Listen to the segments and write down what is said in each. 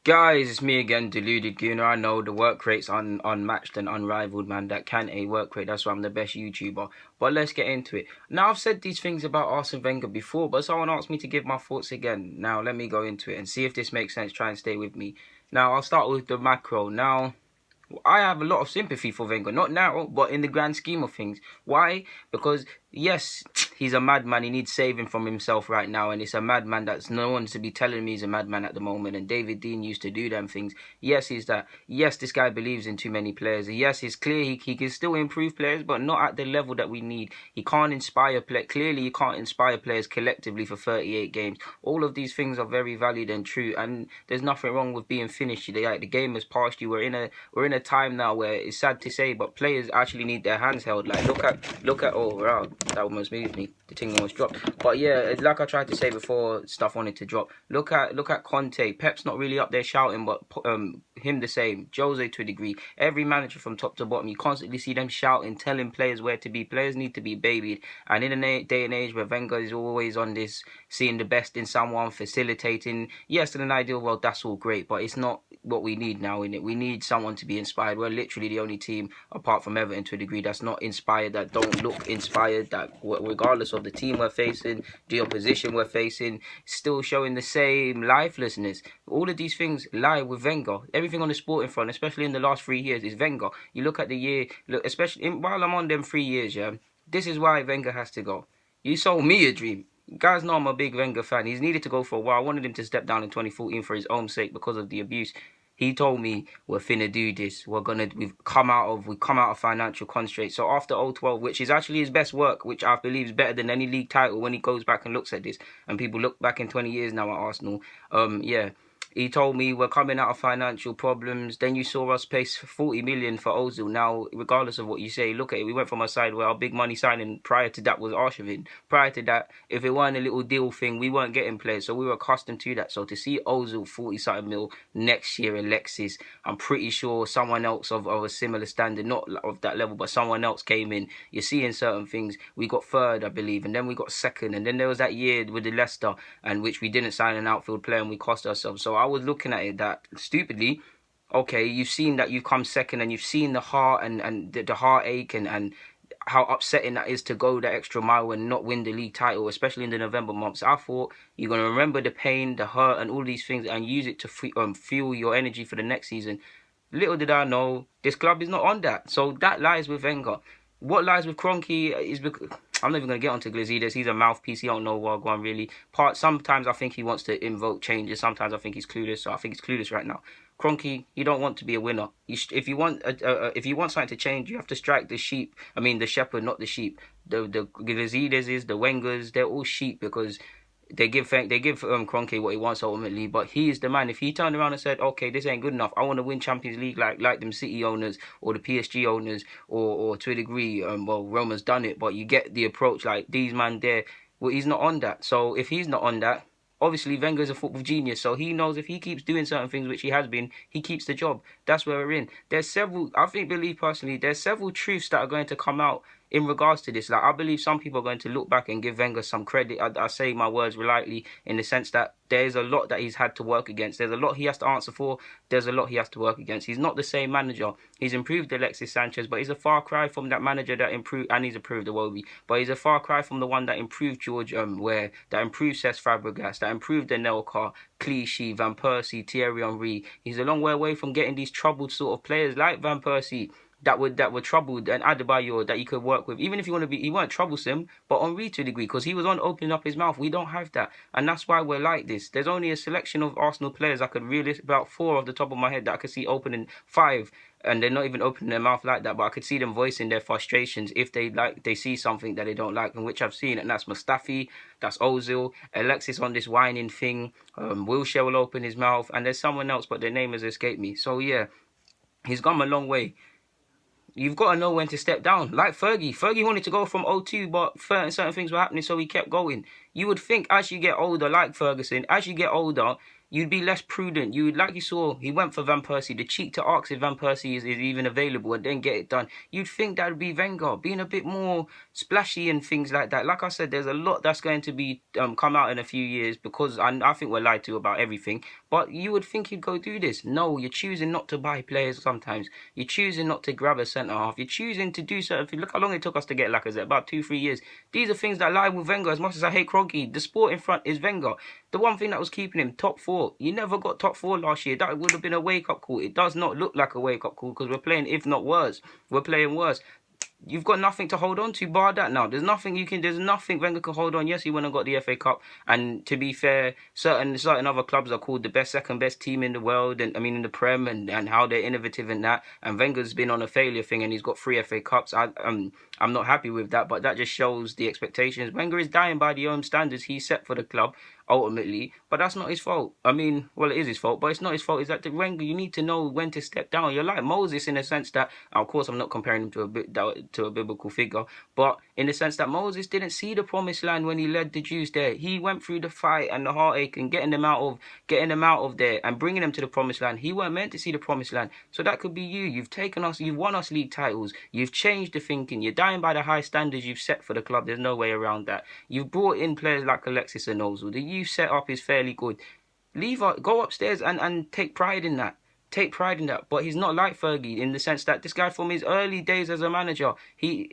Guys, it's me again, Deluded Gooner. I know the work rate's unmatched and unrivaled, man. That can a work rate. That's why I'm the best YouTuber. But let's get into it. Now, I've said these things about Arsene Wenger before, but someone asked me to give my thoughts again. Now, let me go into it and see if this makes sense. Try and stay with me. Now, I'll start with the macro. Now, I have a lot of sympathy for Wenger, not now, but in the grand scheme of things. Why? Because, yes, he's a madman. He needs saving from himself right now, and it's a madman that's no one to be telling me he's a madman at the moment. And David Dean used to do them things. Yes, he's that. Yes, this guy believes in too many players. Yes, it's clear he can still improve players, but not at the level that we need. He can't inspire players. Clearly, he can't inspire players collectively for 38 games. All of these things are very valid and true, and there's nothing wrong with being finished. The game has passed you. We're in a time now where it's sad to say, but players actually need their hands held. Like look at oh wow, that almost moved me. The thing almost dropped. But yeah, like I tried to say before, stuff wanted to drop. Look at Conte. Pep's not really up there shouting, but him the same. Jose to a degree. Every manager from top to bottom, you constantly see them shouting, telling players where to be. Players need to be babied. And in a day and age where Wenger is always on this, seeing the best in someone, facilitating. Yes, in an ideal world, that's all great, but it's not what we need now, innit? We need someone to be inspired. We're literally the only team, apart from Everton to a degree, that's not inspired, that don't look inspired, that regardless of the team we're facing, the opposition we're facing, still showing the same lifelessness. All of these things lie with Wenger. Everything on the sporting front, especially in the last 3 years, is Wenger. You look at the year, look, especially while I'm on them 3 years, yeah, this is why Wenger has to go. You sold me a dream. Guys know I'm a big Wenger fan. He's needed to go for a while. I wanted him to step down in 2014 for his own sake because of the abuse. He told me we're finna do this. We've come out of financial constraints. So after 012, which is actually his best work, which I believe is better than any league title when he goes back and looks at this, and people look back in 20 years now at Arsenal. Yeah. He told me we're coming out of financial problems. Then you saw us pay 40 million for Ozil. Now, regardless of what you say, look at it. We went from a side where our big money signing prior to that was Arsene. Prior to that, if it weren't a little deal thing, we weren't getting players. So we were accustomed to that. So to see Ozil 40-something mil next year, Alexis, I'm pretty sure someone else of a similar standard, not of that level, but someone else came in. You're seeing certain things. We got third, I believe, and then we got second. And then there was that year with the Leicester, and which we didn't sign an outfield player and we cost ourselves. So I was looking at it that stupidly, okay, you've seen that you've come second and you've seen the heart and the heartache and how upsetting that is to go the extra mile and not win the league title, especially in the November months. I thought you're going to remember the pain, the hurt and all these things and use it to fuel your energy for the next season. Little did I know, this club is not on that. So that lies with Wenger. What lies with Kroenke is because I'm not even going to get onto Glazides. He's a mouthpiece. He don't know what going really. Sometimes I think he wants to invoke changes. Sometimes I think he's clueless. So I think he's clueless right now. Kroenke, you don't want to be a winner. If you want something to change, you have to strike the sheep. I mean the shepherd, not the sheep. The Glazides, the Wengers, they're all sheep because they give Kroenke what he wants ultimately, but he is the man. If he turned around and said, okay, this ain't good enough, I want to win Champions League like them City owners or the PSG owners or to a degree, well, Roma's done it, but you get the approach like these man there. Well, he's not on that. So if he's not on that, obviously Wenger's a football genius, so he knows if he keeps doing certain things, which he has been, he keeps the job. That's where we're in. There's several truths that are going to come out in regards to this. Like, I believe some people are going to look back and give Wenger some credit. I say my words lightly in the sense that there's a lot that he's had to work against. There's a lot he has to answer for. There's a lot he has to work against. He's not the same manager. He's improved Alexis Sanchez, but he's a far cry from that manager that improved, and he's improved Iwobi, but he's a far cry from the one that improved George, that improved Cesc Fabregas, that improved Anelka, Clichy, Van Persie, Thierry Henry. He's a long way away from getting these troubled sort of players like Van Persie, that were troubled, and Adebayor that you could work with. Even if you want to be, he weren't troublesome, but Henry to a degree, because he was on opening up his mouth. We don't have that, and that's why we're like this. There's only a selection of Arsenal players I could really, about 4 off the top of my head that I could see opening 5, and they're not even opening their mouth like that, but I could see them voicing their frustrations if they see something that they don't like, and which I've seen, and that's Mustafi, that's Ozil, Alexis on this whining thing, Wilshere will open his mouth, and there's someone else, but their name has escaped me. So yeah, he's gone a long way. You've got to know when to step down. Like Fergie. Fergie wanted to go from 0-2, but certain things were happening, so he kept going. You would think as you get older, like Ferguson, as you get older, you'd be less prudent. Like you saw, he went for Van Persie. The cheek to ask if Van Persie is even available and then get it done. You'd think that would be Wenger, being a bit more splashy and things like that. Like I said, there's a lot that's going to be come out in a few years because I think we're lied to about everything. But you would think he'd go do this. No, you're choosing not to buy players sometimes. You're choosing not to grab a centre-half. You're choosing to do certain things. Look how long it took us to get Lacazette, about 2-3 years. These are things that lie with Wenger. As much as I hate Kroenke, the sport in front is Wenger. The one thing that was keeping him top 4, you never got top 4 last year. That would have been a wake-up call. It does not look like a wake-up call because we're playing, if not worse, we're playing worse. You've got nothing to hold on to bar that now. There's nothing Wenger can hold on. Yes, he went and got the FA Cup, and to be fair, certain other clubs are called the second best team in the world, and I mean in the Prem, and how they're innovative in that. And Wenger's been on a failure thing, and he's got 3 FA Cups. I'm not happy with that, but that just shows the expectations. Wenger is dying by the own standards he set for the club ultimately, but that's not his fault. I mean, well, it is his fault, but it's not his fault. It's that Wenger, you need to know when to step down. You're like Moses in the sense that, of course, I'm not comparing him to a biblical figure, but in the sense that Moses didn't see the promised land when he led the Jews there. He went through the fight and the heartache and getting them out of there and bringing them to the promised land. He weren't meant to see the promised land, so that could be you. You've won us league titles. You've changed the thinking. You're dying by the high standards you've set for the club. There's no way around that. You've brought in players like Alexis and Ozil. The youth set up is fairly good. Go upstairs and take pride in that. Take pride in that. But he's not like Fergie in the sense that this guy, from his early days as a manager,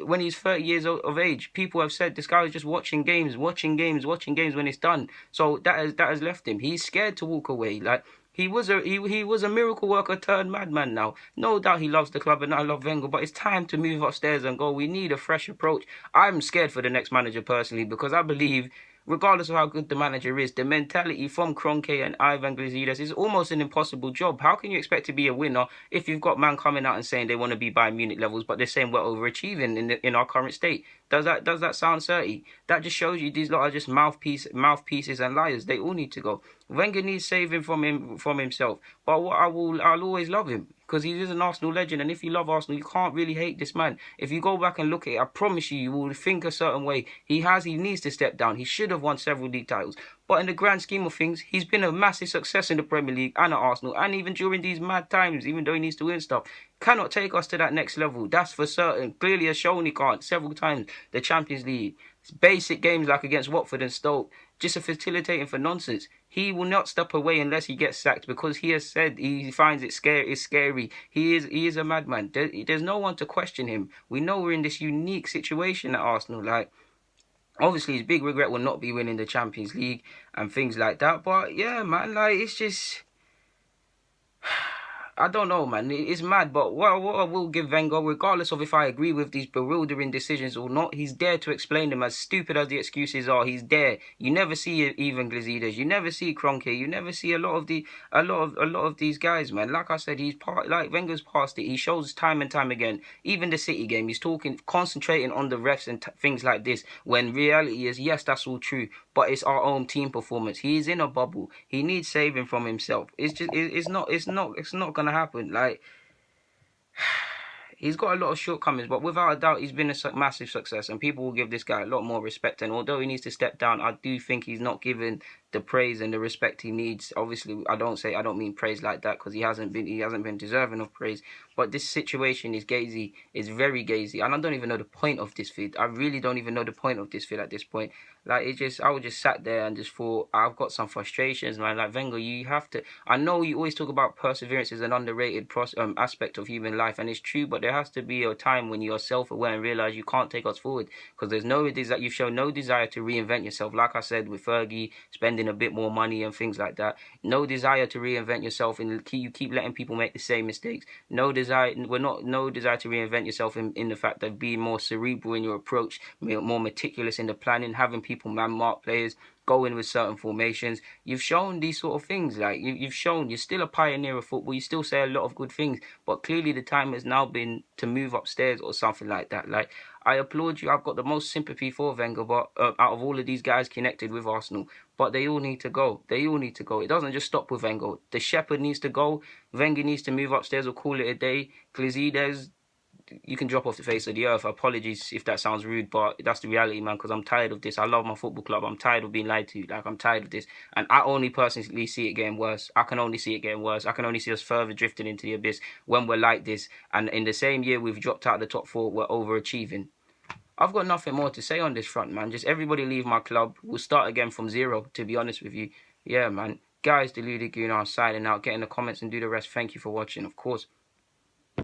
when he's 30 years of age, people have said this guy was just watching games when it's done. So that has left him. He's scared to walk away. Like, he was a miracle worker turned madman now. No doubt he loves the club and I love Wenger, but it's time to move upstairs and go. We need a fresh approach. I'm scared for the next manager personally because I believe, regardless of how good the manager is, the mentality from Kroenke and Ivan Gazidis is almost an impossible job. How can you expect to be a winner if you've got man coming out and saying they want to be Bayern Munich levels, but they're saying we're overachieving in our current state? Does that sound certain? That just shows you these lot are just mouthpieces and liars. They all need to go. Wenger needs saving from himself. But I'll always love him because he is an Arsenal legend. And if you love Arsenal, you can't really hate this man. If you go back and look at it, I promise you will think a certain way. He needs to step down. He should have won several league titles. But in the grand scheme of things, he's been a massive success in the Premier League and at Arsenal. And even during these mad times, even though he needs to win stuff, cannot take us to that next level. That's for certain. Clearly has shown he can't several times. The Champions League, basic games like against Watford and Stoke, just a facilitating for nonsense. He will not step away unless he gets sacked because he has said he finds it scary. It's scary. He is a madman. There's no one to question him. We know we're in this unique situation at Arsenal. Like, obviously his big regret will not be winning the Champions League and things like that. But yeah, man, like, it's just, I don't know, man. It's mad, but what I will give Wenger, regardless of if I agree with these bewildering decisions or not, he's there to explain them. As stupid as the excuses are, he's there. You never see even Glazidas, you never see Kroenke, you never see a lot of these guys, man. Like I said, Wenger's past it. He shows time and time again. Even the City game, he's concentrating on the refs and things like this. When reality is, yes, that's all true, but it's our own team performance. He's in a bubble. He needs saving from himself. It's not gonna happen. Like, he's got a lot of shortcomings, but without a doubt he's been a massive success and people will give this guy a lot more respect. And although he needs to step down, I do think he's not given the praise and the respect he needs. Obviously, I don't mean praise like that because he hasn't been deserving of praise. But this situation is gazy, is very gazy, and I don't even know the point of this vid. I really don't even know the point of this vid at this point. Like, I was just sat there and just thought, I've got some frustrations, man. Like, Wenger, you have to. I know you always talk about perseverance as an underrated aspect of human life, and it's true. But there has to be a time when you're self-aware and realize you can't take us forward because you've shown no desire to reinvent yourself. Like I said with Fergie, spending a bit more money and things like that. No desire to reinvent yourself, and you keep letting people make the same mistakes. No desire to reinvent yourself in the fact of being more cerebral in your approach, more meticulous in the planning, having people man-mark players, going with certain formations. You've shown these sort of things. Like, you've shown you're still a pioneer of football. You still say a lot of good things, but clearly the time has now been to move upstairs or something like that. Like, I applaud you. I've got the most sympathy for Wenger, but out of all of these guys connected with Arsenal, but they all need to go. They all need to go. It doesn't just stop with Wenger. The Shepherd needs to go. Wenger needs to move upstairs or call it a day. Glazidas, you can drop off the face of the earth. Apologies if that sounds rude, but that's the reality, man, because I'm tired of this. I love my football club. I'm tired of being lied to. Like, I'm tired of this. And I only personally see it getting worse. I can only see it getting worse. I can only see us further drifting into the abyss when we're like this. And in the same year we've dropped out of the top 4, we're overachieving. I've got nothing more to say on this front, man. Just everybody leave my club. We'll start again from zero, to be honest with you. Yeah, man. Guys, Deluded Gooner signing out. Get in the comments and do the rest. Thank you for watching, of course.